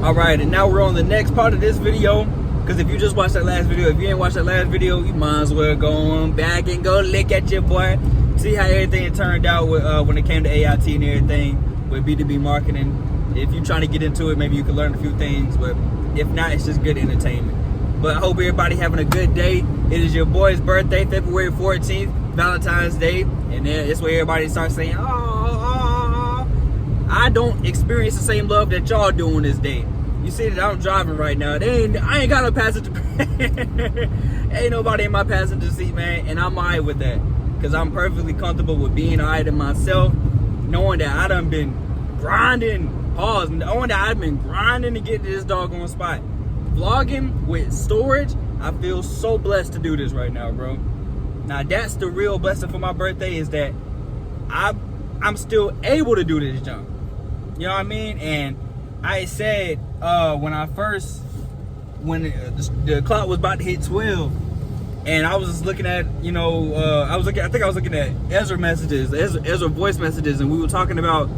All right, and now we're on the next part of this video. Because if you just watched that last video, if you ain't watched that last video, you might as well go on back and go look at your boy. See how everything turned out with, when it came to AIT and everything with B2B marketing. If you're trying to get into it, maybe you can learn a few things. But if not, it's just good entertainment. But I hope everybody having a good day. It is your boy's birthday, February 14th, Valentine's Day. And then it's where everybody starts saying, oh, I don't experience the same love that y'all doing this day. You see that I'm driving right now. I ain't got a passenger. Ain't nobody in my passenger seat, man. And I'm alright with that. Because I'm perfectly comfortable with being alright in myself. Knowing that I done been grinding. Pause. Knowing that I've been grinding to get to this doggone spot. Vlogging with storage. I feel so blessed to do this right now, bro. Now that's the real blessing for my birthday, is that I'm still able to do this jump. You know what I mean? And I said when the clock was about to hit 12, and I was just looking at, I think I was looking at Ezra messages, Ezra voice messages, and we were talking about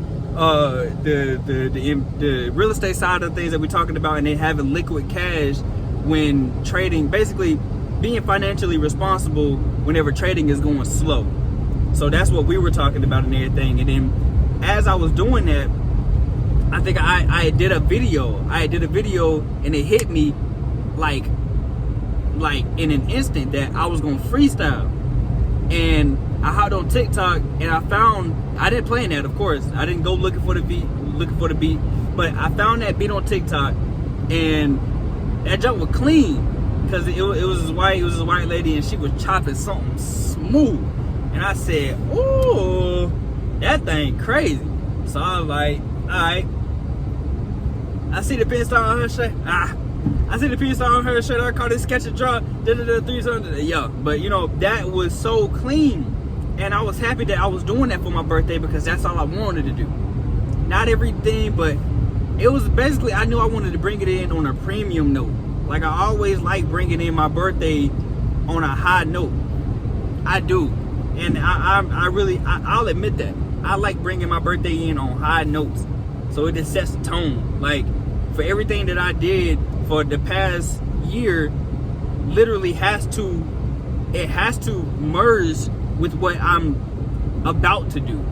the real estate side of things that we're talking about, and then having liquid cash when trading, basically being financially responsible whenever trading is going slow. So that's what we were talking about and everything. And then as I was doing that, I think I did a video. And it hit me like in an instant that I was gonna freestyle. And I hopped on TikTok and I didn't plan that, of course. I didn't go looking for the beat, but I found that beat on TikTok, and that jump was clean because it was this white lady, and she was chopping something smooth. And I said, "Ooh, that thing crazy." So I was like, alright. I see the pin star on her shirt. I see the pin star on her shirt. I call this sketch and draw. 300. Yeah, but that was so clean. And I was happy that I was doing that for my birthday, because that's all I wanted to do. Not everything, but it was basically, I knew I wanted to bring it in on a premium note. Like, I always like bringing in my birthday on a high note. I do. And I'll admit that. I like bringing my birthday in on high notes. So it just sets the tone. Like, for everything that I did for the past year, literally has to merge with what I'm about to do.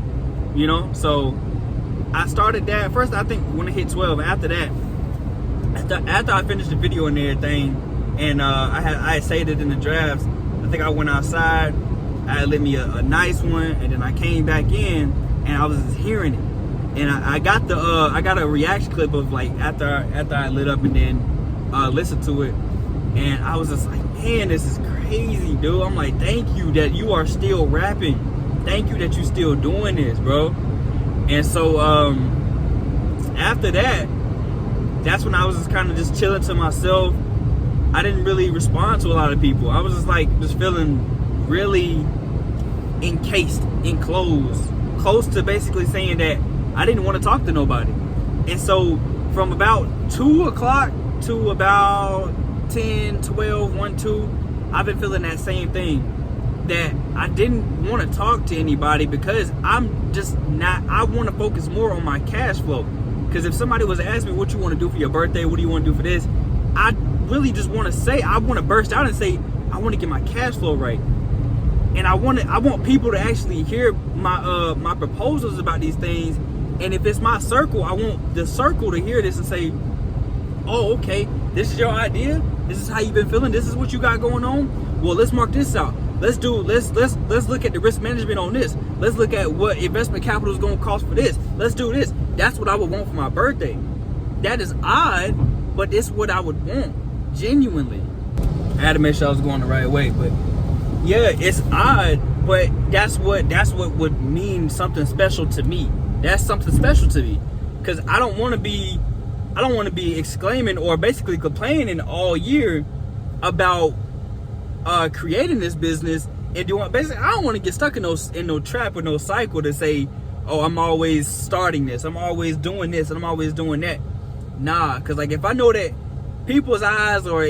So I started that first. I think when it hit 12. After that, after I finished the video and everything, and I had saved it in the drafts, I think I went outside. I lit me a nice one, and then I came back in, and I was just hearing it. And I got a reaction clip of, like, after I lit up and then listened to it, and I was just like, man, this is crazy, dude. I'm like, thank you that you are still rapping. Thank you that you still doing this, bro. And so after that, that's when I was just kind of just chilling to myself. I didn't really respond to a lot of people. I was just feeling really encased, enclosed, close to basically saying that I didn't want to talk to nobody. And so from about 2 o'clock to about 10, 12, 1, 2, I've been feeling that same thing, that I didn't want to talk to anybody, because I want to focus more on my cash flow. Because if somebody was to ask me, what you want to do for your birthday, what do you want to do for this, I really just want to say, I want to burst out and say, I want to get my cash flow right. And I want people to actually hear my proposals about these things. And if it's my circle, I want the circle to hear this and say, oh, okay, this is your idea, this is how you've been feeling, this is what you got going on. Well, let's mark this out. Let's look at the risk management on this. Let's look at what investment capital is going to cost for this. Let's do this. That's what I would want for my birthday. That is odd, but it's what I would want, genuinely. I had to make sure I was going the right way, but yeah, it's odd, but that's what would mean something special to me. That's something special to me, because I don't want to be exclaiming or basically complaining all year about creating this business and doing. Basically, I don't want to get stuck in no trap or no cycle to say, oh, I'm always starting this, I'm always doing this, and I'm always doing that. Nah, because like, if I know that people's eyes, or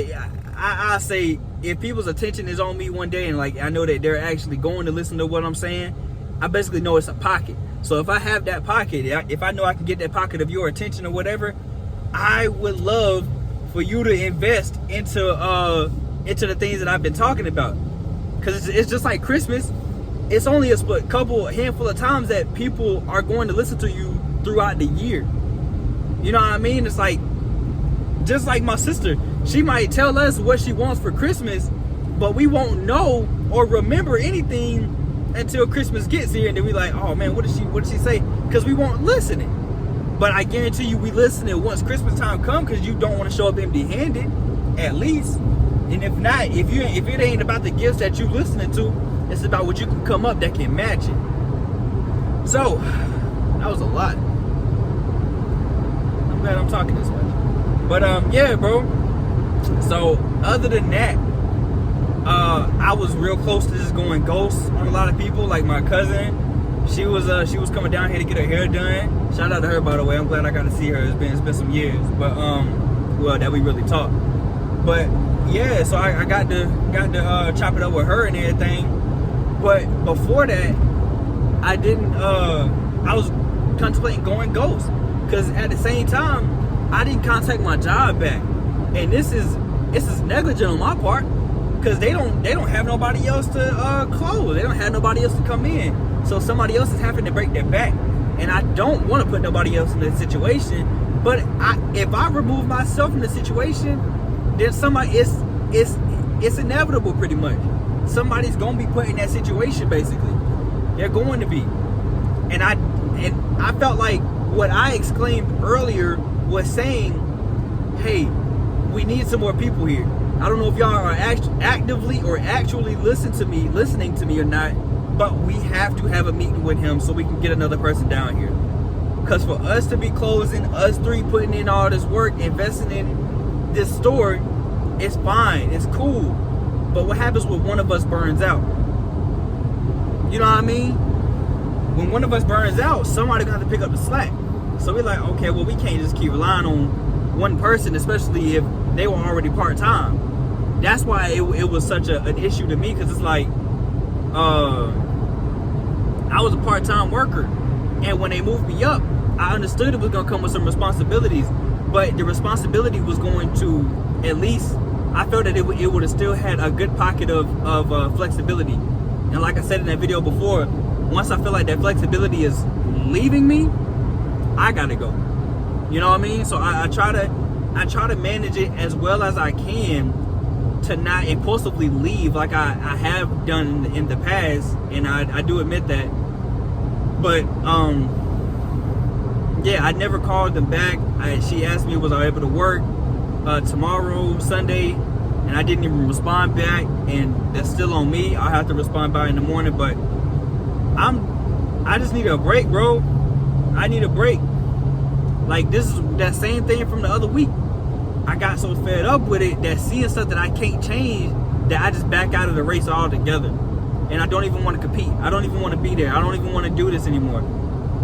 I say, if people's attention is on me one day, and like I know that they're actually going to listen to what I'm saying, I basically know it's a pocket. So if I have that pocket, if I know I can get that pocket of your attention or whatever, I would love for you to invest into the things that I've been talking about, because it's just like Christmas. It's only a handful of times that people are going to listen to you throughout the year. You know what I mean? It's like, just like my sister, she might tell us what she wants for Christmas, but we won't know or remember anything until Christmas gets here, and then we like, oh man, what did she say? Because we weren't listening. But I guarantee you, we listening once Christmas time comes, because you don't want to show up empty-handed, at least. And if not, if it ain't about the gifts that you listening to, it's about what you can come up that can match it. So that was a lot. I'm glad I'm talking this much. But yeah, bro. So other than that, I was real close to just going ghost on a lot of people. Like my cousin, she was coming down here to get her hair done. Shout out to her, by the way. I'm glad I got to see her. It's been some years, but well, that we really talked. But yeah, so I got to chop it up with her and everything. But before that, I didn't. I was contemplating going ghost, because at the same time, I didn't contact my job back, and this is negligent on my part, because they don't have nobody else to close. They don't have nobody else to come in, so somebody else is having to break their back, and I don't want to put nobody else in that situation. But if I remove myself from the situation, then it's inevitable, pretty much. Somebody's gonna be put in that situation. Basically, they're going to be, and I felt like what I exclaimed earlier was saying, hey, we need some more people here. I don't know if y'all are actively or actually listening to me or not, but we have to have a meeting with him so we can get another person down here. Because for us to be closing, us three putting in all this work, investing in this store, it's fine, it's cool. But what happens when one of us burns out? You know what I mean? When one of us burns out, somebody's gonna have to pick up the slack. So we're like, okay, well, we can't just keep relying on one person, especially if they were already part-time. That's why it was such an issue to me, because it's like, I was a part-time worker, and when they moved me up, I understood it was going to come with some responsibilities, but the responsibility was going to, at least, I felt that it would have still had a good pocket of flexibility. And like I said in that video before, once I feel like that flexibility is leaving me, I gotta go. You know what I mean? So I try to manage it as well as I can to not impulsively leave like I have done in the past, and I do admit that. But yeah, I never called them back. She asked me was I able to work tomorrow, Sunday, and I didn't even respond back, and that's still on me. I'll have to respond by in the morning, but I just need a break, bro. I need a break. Like, this is that same thing from the other week. I got so fed up with it that seeing stuff that I can't change, that I just back out of the race altogether. And I don't even want to compete. I don't even want to be there. I don't even want to do this anymore.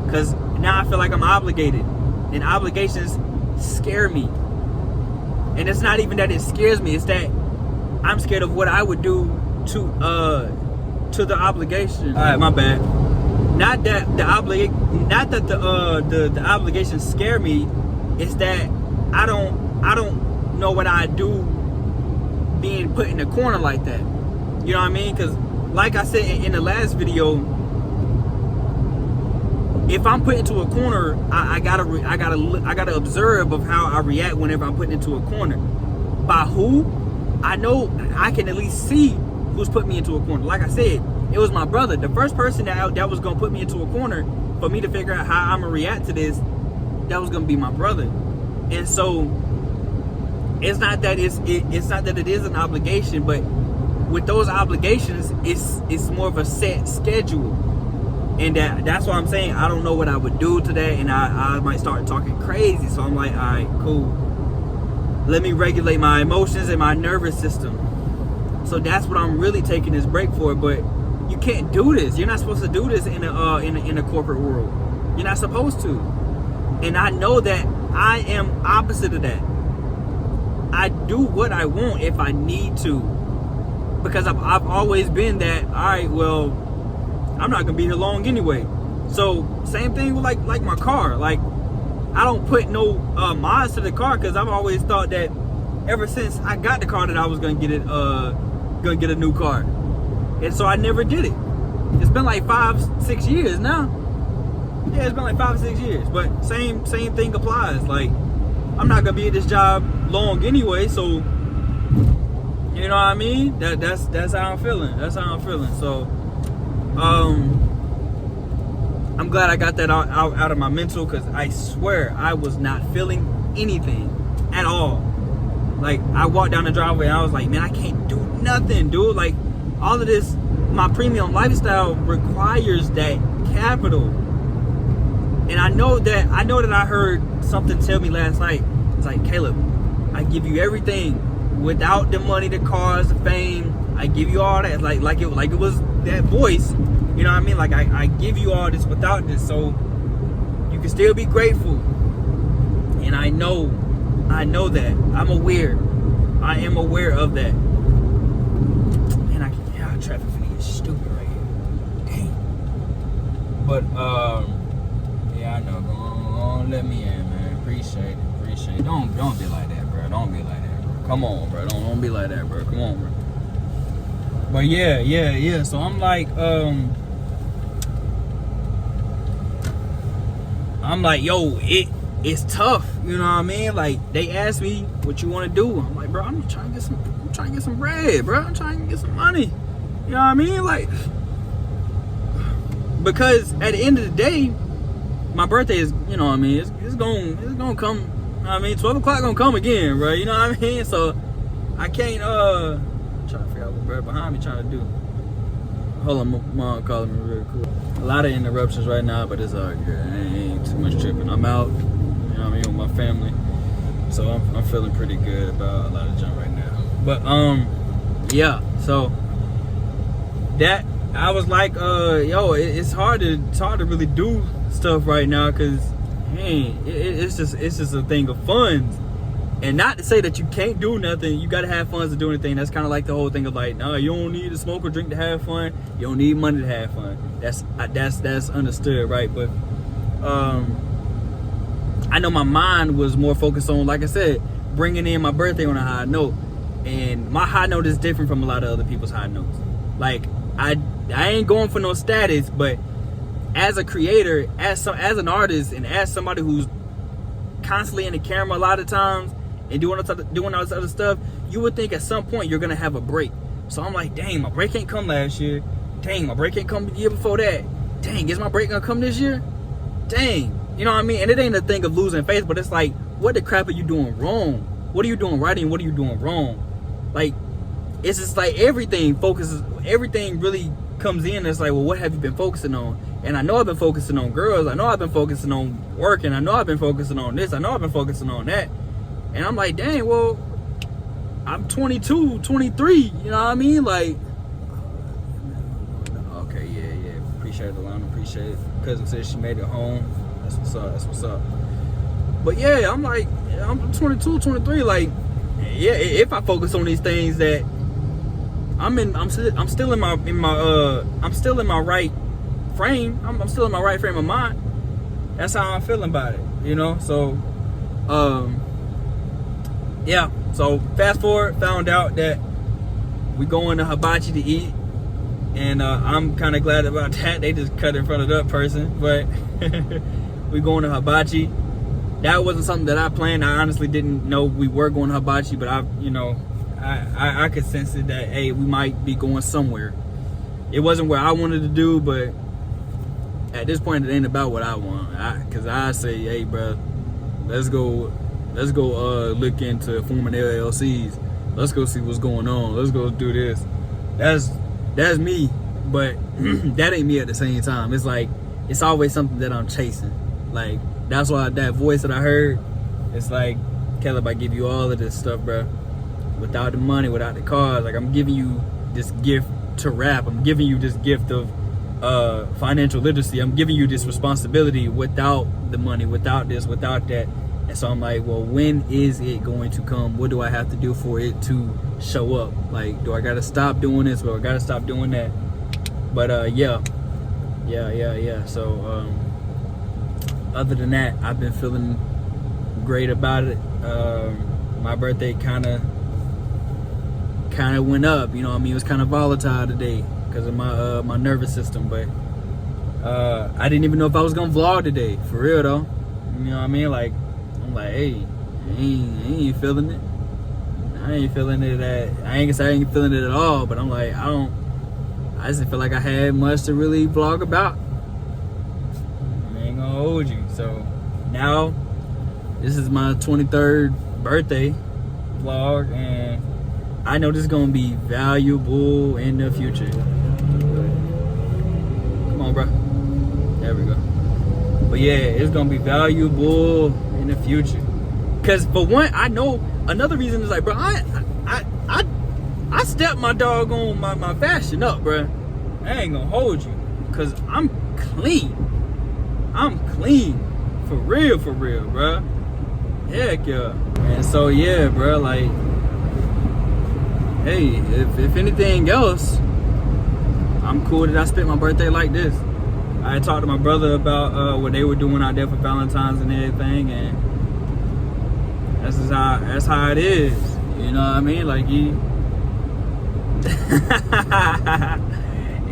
Because now I feel like I'm obligated. And obligations scare me. And it's not even that it scares me. It's that I'm scared of what I would do to the obligation. All right, my bad. Not that the obligations scare me. It's that I don't know what I do being put in a corner like that. You know what I mean? Because like I said in the last video, if I'm put into a corner, I gotta observe of how I react whenever I'm put into a corner. By who? I know I can at least see who's put me into a corner. Like I said, it was my brother. The first person that was gonna put me into a corner for me to figure out how I'm gonna react to this, that was gonna be my brother. And so it's not that it is an obligation, but with those obligations, it's more of a set schedule. And that's why I'm saying I don't know what I would do to that, and I might start talking crazy. So I'm like, all right, cool. Let me regulate my emotions and my nervous system. So that's what I'm really taking this break for. But you can't do this. You're not supposed to do this in a corporate world. You're not supposed to. And I know that I am opposite of that. I do what I want if I need to, because I've always been that. All right, well, I'm not gonna be here long anyway. So same thing with like my car. Like I don't put no mods to the car because I've always thought that ever since I got the car that I was gonna get a new car, and so I never did it. It's been like 5-6 years now. Yeah, it's been like 5-6 years, but same thing applies. Like, I'm not gonna be at this job long anyway, so you know what I mean. That's how I'm feeling. That's how I'm feeling. So, I'm glad I got that out of my mental, because I swear I was not feeling anything at all. Like, I walked down the driveway and I was like, man, I can't do nothing, dude. Like, all of this, my premium lifestyle requires that capital. And I know that I heard something tell me last night. It's like, Caleb, I give you everything without the money, the cars, the fame. I give you all that, like it was that voice. You know what I mean? Like, I give you all this without this, so you can still be grateful. And I know that. I'm aware. I am aware of that. And traffic is stupid right here. Dang. But yeah, I know. Go on, let me in, man. Appreciate it. Don't be like that, bro. Don't be like that, bro. Come on, bro. Don't be like that, bro. Come on, bro. But yeah. So I'm like, yo, it's tough. You know what I mean? Like, they asked me what you want to do. I'm like, bro, I'm trying to get some bread, bro. I'm trying to get some money. You know what I mean? Like, because at the end of the day, my birthday is, you know what I mean, it's gonna come. You know what I mean, 12 o'clock gonna come again, bro. You know what I mean? So I can't I'm trying to figure out what bro behind me trying to do. Hold on, my mom calling me real quick. A lot of interruptions right now, but it's all good. I ain't too much tripping. I'm out, you know what I mean, with my family. So I'm feeling pretty good about a lot of junk right now. But yeah, so that I was like, yo, it's hard to really do stuff right now, because it's just a thing of fun. And not to say that you can't do nothing, you gotta have fun to do anything. That's kind of like the whole thing of like, no, you don't need to smoke or drink to have fun. You don't need money to have fun. That's understood, right? But I know my mind was more focused on, like I said, bringing in my birthday on a high note. And my high note is different from a lot of other people's high notes. Like, I ain't going for no status, but as a creator, as an artist, and as somebody who's constantly in the camera a lot of times and doing all this other stuff, you would think at some point you're gonna have a break. So I'm like, dang, my break ain't come last year. Dang, my break ain't come the year before that. Dang, is my break gonna come this year? Dang, you know what I mean? And it ain't a thing of losing faith, but it's like, what the crap are you doing wrong? What are you doing right and what are you doing wrong? Like, it's just like everything really comes in. It's like, well, what have you been focusing on? And I know I've been focusing on girls. I know I've been focusing on working. I know I've been focusing on this. I know I've been focusing on that. And I'm like, dang, well, I'm 22, 23. You know what I mean? Like, okay, yeah. Appreciate the line. Appreciate it. Cousin said she made it home. That's what's up. But yeah, I'm like, I'm 22, 23. Like, yeah, if I focus on these things that I'm still in my right frame. I'm still in my right frame of mind. That's how I'm feeling about it, you know. So, yeah. So fast forward, found out that we going to Hibachi to eat, and I'm kind of glad about that. They just cut in front of that person, but we going to Hibachi. That wasn't something that I planned. I honestly didn't know we were going to Hibachi, but I could sense it that, hey, we might be going somewhere. It wasn't where I wanted to do, but at this point, it ain't about what I want. Cause I say, hey, bro, let's go look into forming LLCs. Let's go see what's going on. Let's go do this. That's me, but that ain't me at the same time. It's like, it's always something that I'm chasing. Like, that's why that voice that I heard, it's like, Caleb, I give you all of this stuff, bro. Without the money, without the cars, like, I'm giving you this gift to rap. I'm giving you this gift of financial literacy. I'm giving you this responsibility without the money, without this, without that. And so I'm like, well, when is it going to come? What do I have to do for it to show up? Like, do I gotta stop doing this, or I gotta stop doing that? But yeah. So other than that, I've been feeling great about it. My birthday kind of went up, you know what I mean? It was kind of volatile today because of my nervous system, but I didn't even know if I was gonna vlog today, for real though. You know what I mean? Like, I'm like, hey, I ain't feeling it. I ain't feeling it. I ain't gonna say I ain't feeling it at all, but I'm like, I just didn't feel like I had much to really vlog about. I ain't gonna hold you. So now, this is my 23rd birthday vlog, and I know this is gonna be valuable in the future. Come on, bro. There we go. But yeah, it's gonna be valuable in the future. Cause for one, I know another reason is like, bro, I stepped my dog on my fashion up, bro. I ain't gonna hold you, cause I'm clean. I'm clean, for real, bro. Heck yeah. And so yeah, bro, like, hey, if anything else, I'm cool that I spent my birthday like this. I talked to my brother about what they were doing out there for Valentine's and everything, and that's how it is. You know what I mean? Like,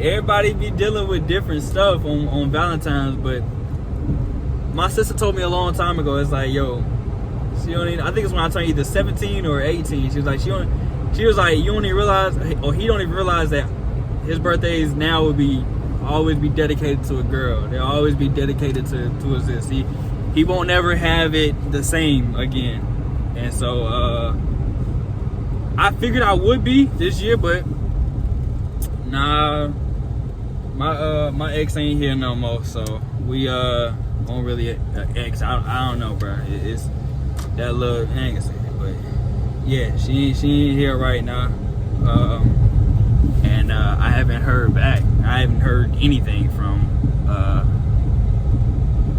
everybody be dealing with different stuff on Valentine's, but my sister told me a long time ago, it's like, yo, she only, I think it's when I turned either 17 or 18. She was like, you don't even realize, or he don't even realize that his birthdays now will always be dedicated to a girl. They'll always be dedicated to a sis. He won't ever have it the same again. And so I figured I would be this year, but nah, my ex ain't here no more, so we won't really ex. I don't know, bro. It's that little, I ain't gonna say it, but yeah, she ain't here right now. And I haven't heard back. I haven't heard anything from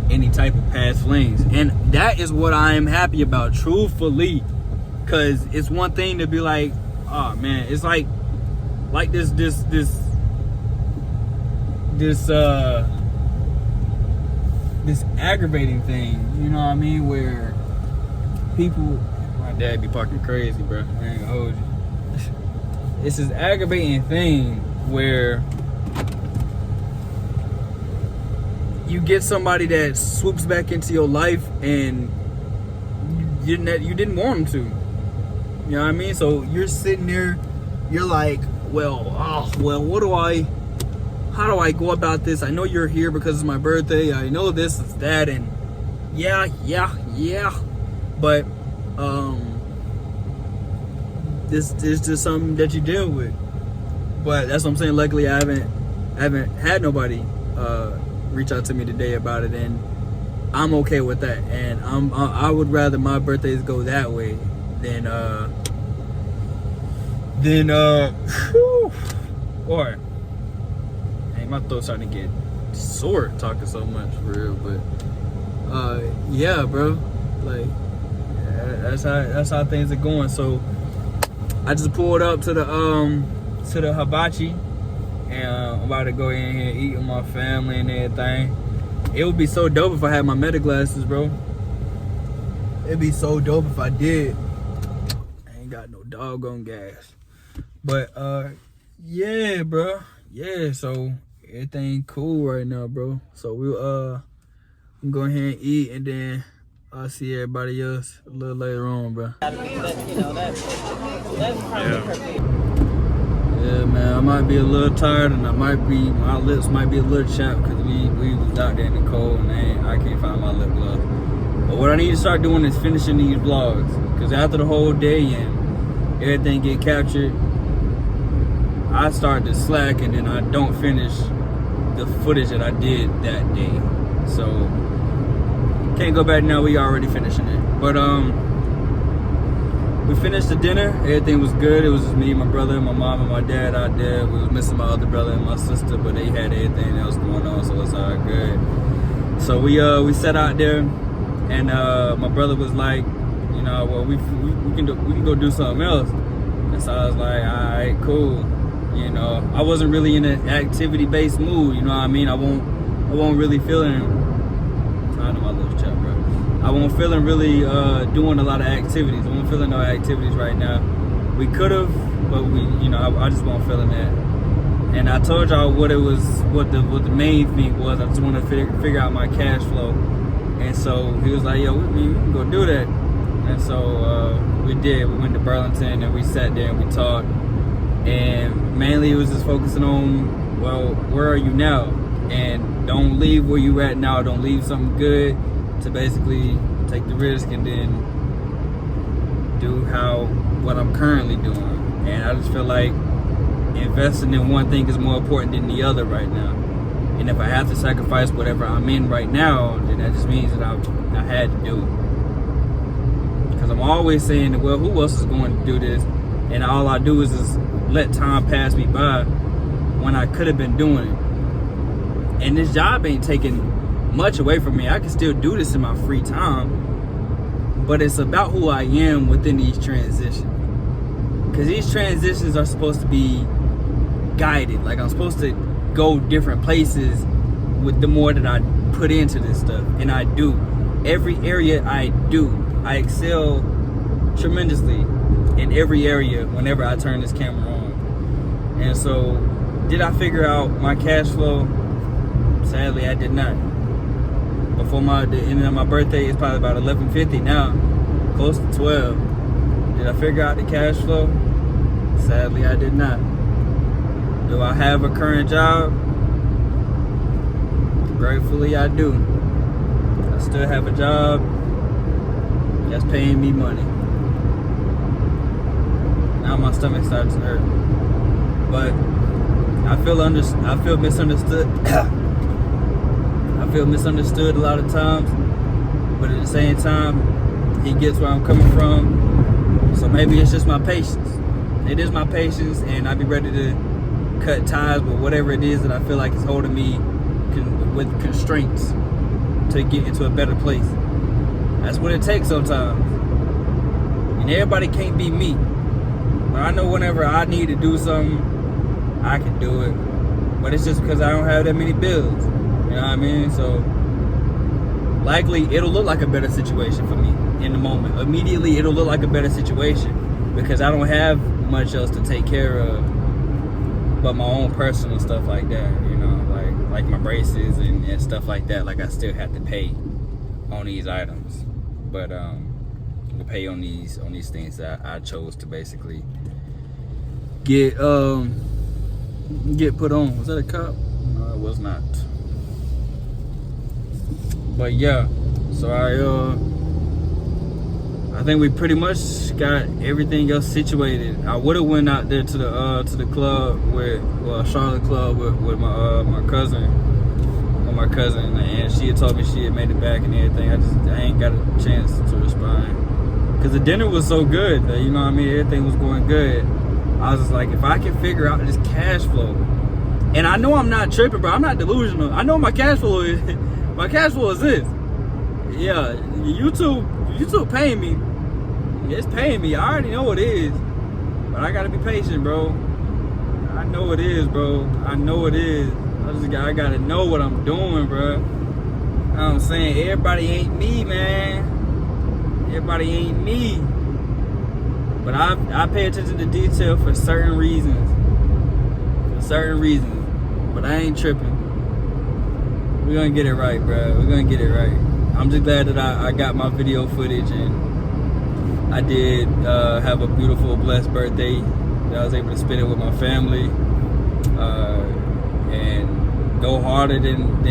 any type of past flings, and that is what I am happy about, truthfully. Cause it's one thing to be like, oh man, it's like this aggravating thing, you know what I mean, where people, my dad be parking crazy, bro. I ain't gonna hold you. It's this aggravating thing where you get somebody that swoops back into your life and you didn't want them to. You know what I mean? So you're sitting there, you're like, well, how do I go about this? I know you're here because it's my birthday. I know this is that, and yeah. But this is just something that you deal with. But that's what I'm saying. Luckily, I haven't had nobody reach out to me today about it, and I'm okay with that. And I would rather my birthdays go that way than boy, hey, my throat's starting to get sore talking so much, for real. But yeah, bro, like, that's how things are going. So I just pulled up to the hibachi, and I'm about to go in here and eat with my family and everything. It would be so dope if I had my meta glasses, bro. It'd be so dope if I did. I ain't got no doggone gas. But yeah, bro. Yeah, so everything cool right now, bro. So we'll go ahead and eat, and then I'll see everybody else a little later on, bro. Yeah, man, I might be a little tired, and my lips might be a little chapped because we was out there in the cold, and I can't find my lip gloss. But what I need to start doing is finishing these vlogs, because after the whole day and everything get captured, I start to slack, and then I don't finish the footage that I did that day. So can't go back now. We already finishing it. But we finished the dinner. Everything was good. It was just me, my brother, my mom, and my dad out there. We was missing my other brother and my sister, but they had everything else going on, so it's all good. So we sat out there, and my brother was like, you know, well, we can go do something else. And so I was like, all right, cool. You know, I wasn't really in an activity-based mood. You know what I mean? I won't really feeling. my little chat, bro. I wasn't feeling really doing a lot of activities. I wasn't feeling no activities right now. We could have, but I just wasn't feeling that. And I told y'all what the main thing was. I just want to figure out my cash flow. And so he was like, yo, we can go do that. And so we did. We went to Burlington and we sat there and we talked. And mainly it was just focusing on, well, where are you now? And don't leave where you at now. Don't leave something good to basically take the risk and then do what I'm currently doing. And I just feel like investing in one thing is more important than the other right now. And if I have to sacrifice whatever I'm in right now, then that just means that I had to do it. Because I'm always saying that, well, who else is going to do this? And all I do is just let time pass me by when I could have been doing it. And this job ain't taking much away from me. I can still do this in my free time. But it's about who I am within these transitions. Because these transitions are supposed to be guided. Like, I'm supposed to go different places with the more that I put into this stuff. And I do. Every area I do. I excel tremendously in every area whenever I turn this camera on. And so, did I figure out my cash flow? Sadly, I did not. Before the end of my birthday, it's probably about 11:50 now, close to 12. Did I figure out the cash flow? Sadly, I did not. Do I have a current job? Gratefully, I do. I still have a job that's paying me money. Now my stomach starts to hurt. But I feel misunderstood. I feel misunderstood a lot of times, but at the same time, he gets where I'm coming from. So maybe it's just my patience. It is my patience, and I'd be ready to cut ties with whatever it is that I feel like is holding me with constraints to get into a better place. That's what it takes sometimes. And everybody can't be me. But I know whenever I need to do something, I can do it. But it's just because I don't have that many bills. You know what I mean? So likely it'll look like a better situation for me in the moment. Immediately it'll look like a better situation because I don't have much else to take care of but my own personal stuff like that, you know, like my braces and stuff like that. Like, I still have to pay on these items, but we'll pay on these things that I chose to basically get put on. Was that a cop? No, it was not. But yeah, so I think we pretty much got everything else situated. I would have went out there to the club Charlotte Club with my cousin, and she had told me she had made it back and everything. I ain't got a chance to respond because the dinner was so good that, you know what I mean, everything was going good. I was just like, if I can figure out this cash flow, and I know I'm not tripping, bro. I'm not delusional. I know my cash flow is. My cash flow is this. Yeah, YouTube paying me. It's paying me. I already know it is. But I gotta be patient, bro. I know it is, bro. I know it is. I gotta know what I'm doing, bro. You know what I'm saying? Everybody ain't me, man. Everybody ain't me. But I pay attention to detail for certain reasons. But I ain't tripping. We're gonna get it right, bro. We're gonna get it right. I'm just glad that I got my video footage and I did have a beautiful, blessed birthday. That I was able to spend it with my family and go harder than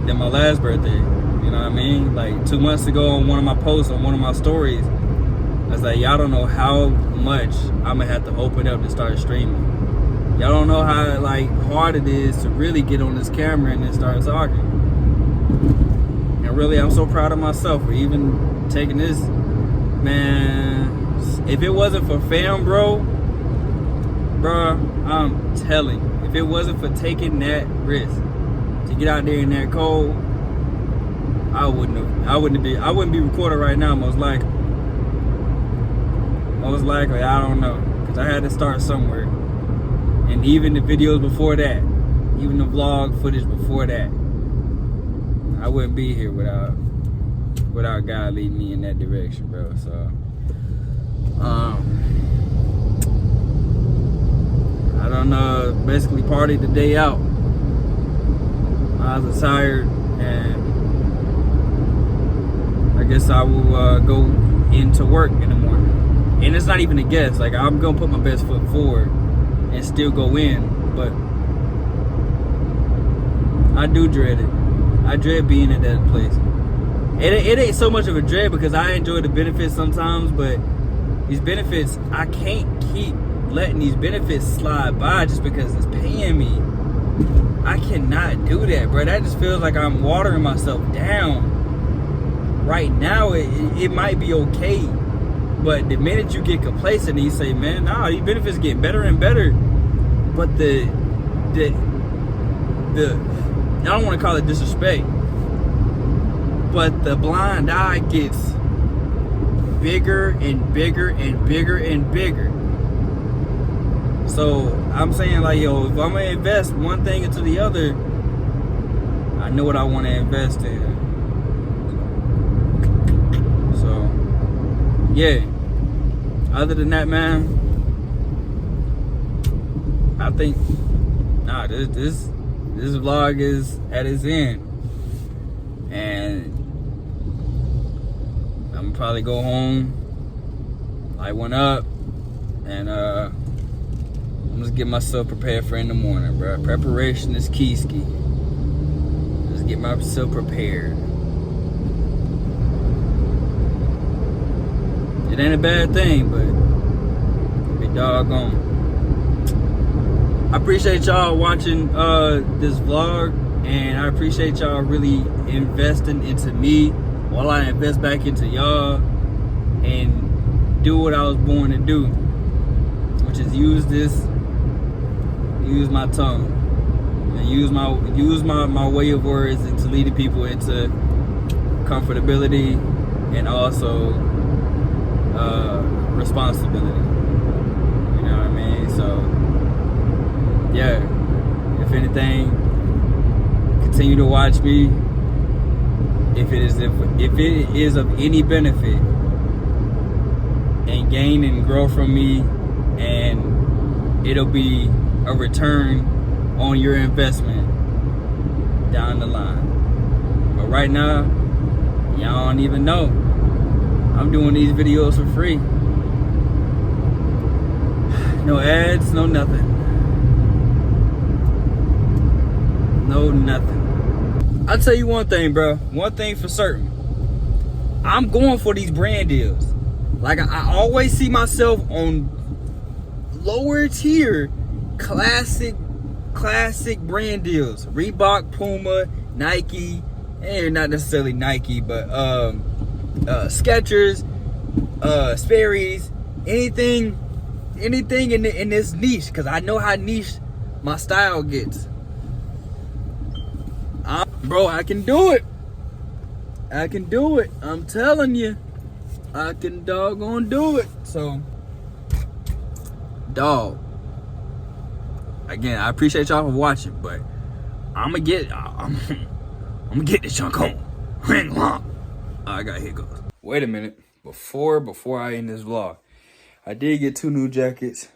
my last birthday. You know what I mean? Like 2 months ago on one of my posts, on one of my stories, I was like, y'all don't know how much I'm gonna have to open up to start streaming. Y'all don't know how hard it is to really get on this camera and then start talking. And really, I'm so proud of myself for even taking this. Man, if it wasn't for fam, bro, I'm telling you, if it wasn't for taking that risk to get out there in that cold, I wouldn't be recording right now. Most likely, I don't know, because I had to start somewhere. And even the videos before that, even the vlog footage before that, I wouldn't be here without God leading me in that direction, bro. So, I don't know. Basically, partied the day out. I was tired, and I guess I will go into work in the morning. And it's not even a guess. Like, I'm gonna put my best foot forward and still go in, but I do dread it. I dread being at that place. It ain't so much of a dread because I enjoy the benefits sometimes, but these benefits, I can't keep letting these benefits slide by just because it's paying me. I cannot do that, bro. That just feels like I'm watering myself down. Right now, it might be okay, but the minute you get complacent and you say, man, nah, these benefits get better and better, but the I don't want to call it disrespect, but the blind eye gets bigger and bigger and bigger and bigger. So I'm saying, like, yo, if I'm gonna invest one thing into the other, I know what I want to invest in. So yeah, other than that, man, I think this vlog is at its end, and I'm gonna probably go home, light one up, and I'm just get myself prepared for in the morning, bro. Preparation is key, ski. Just get myself prepared. It ain't a bad thing, but be doggone. I appreciate y'all watching this vlog, and I appreciate y'all really investing into me while I invest back into y'all and do what I was born to do, which is use my tongue and use my way of words into leading people into comfortability and also responsibility. You know what I mean? So yeah, if anything, continue to watch me. If it is of any benefit, and gain and grow from me, and it'll be a return on your investment down the line. But right now, y'all don't even know. I'm doing these videos for free. No ads, no nothing. No nothing. I'll tell you one thing, bro. One thing for certain. I'm going for these brand deals. Like, I always see myself on lower tier classic brand deals. Reebok, Puma, Nike, and not necessarily Nike, but Skechers, Sperry's, anything in this niche, because I know how niche my style gets. Bro, I can do it. I can do it. I'm telling you, I can doggone do it. So, dog. Again, I appreciate y'all for watching, but I'm gonna get this junk home. I got hiccups. Wait a minute. Before I end this vlog, I did get 2 new jackets.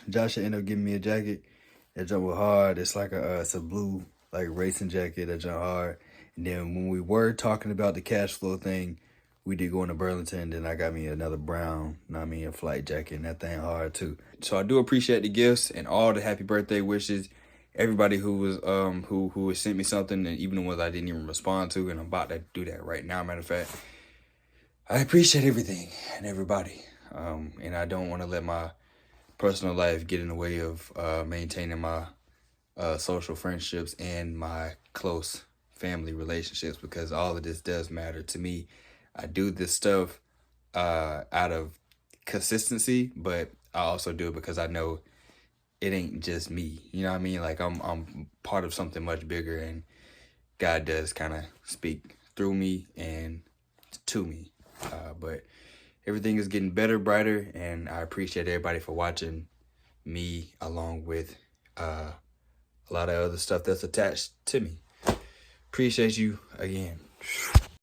Josh ended up giving me a jacket. That jump was hard. It's like it's a blue like racing jacket that jump hard. And then when we were talking about the cash flow thing, we did go into Burlington. Then I got me another brown, a flight jacket, and that thing hard too. So I do appreciate the gifts and all the happy birthday wishes. Everybody who was who has sent me something, and even the ones I didn't even respond to, and I'm about to do that right now. Matter of fact, I appreciate everything and everybody, and I don't want to let my personal life get in the way of maintaining my social friendships and my close family relationships, because all of this does matter to me. I do this stuff out of consistency, but I also do it because I know it ain't just me. You know what I mean? Like, I'm part of something much bigger, and God does kind of speak through me and to me. But everything is getting better, brighter, and I appreciate everybody for watching me, along with a lot of other stuff that's attached to me. Appreciate you again.